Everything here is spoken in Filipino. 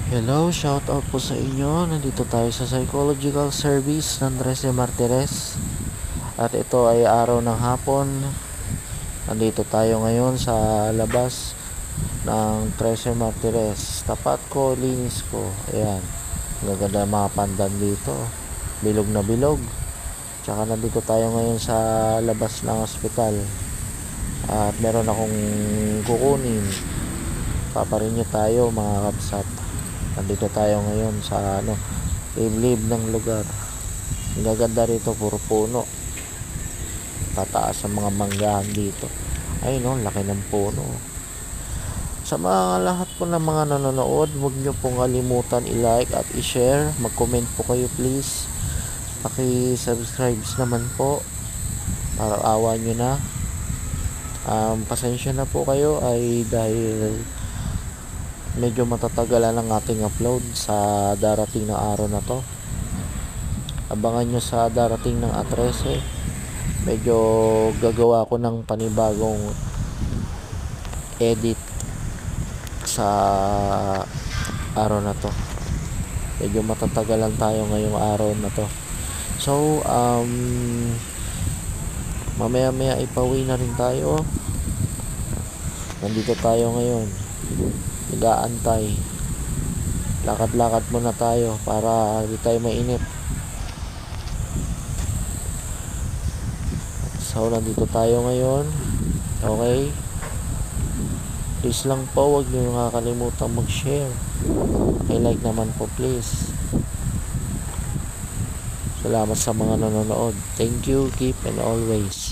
Hello, shout out po sa inyo. Nandito tayo sa Psychological Service ng Trece Martires. At ito ay araw ng hapon. Nandito tayo ngayon sa labas ng Trece Martires. Tapat ko, linis ko. Ayan. Gaganda mga pandan dito. Bilog na bilog. Tsaka nandito tayo ngayon sa labas ng ospital. At meron akong kukunin. Paparinyo tayo mga kapsat. Nandito tayo ngayon sa liblib ng lugar. Ang gaganda rito, puro puno. Tataas ang mga manggahan dito. Ay no, laki ng puno. Sa mga lahat po ng mga nanonood, huwag nyo pong kalimutan i-like at i-share. Mag-comment po kayo please. Paki-subscribe naman po para awa nyo na. Pasensya na po kayo ay dahil medyo matatagalan ang ating upload sa darating na araw na to. Abangan nyo sa darating ng A13. Medyo gagawa ko ng panibagong edit sa araw na to. Medyo matatagalan tayo ngayong araw na to. So, mamaya ipauwi na rin tayo. Nandito tayo ngayon. Nag-aantay. Lakad-lakad muna tayo para hindi tayo mainip. So, nandito tayo ngayon. Okay? Please lang po, huwag nyo nakakalimutan mag-share. I-like naman po please. Salamat sa mga nanonood. Thank you, keep and always.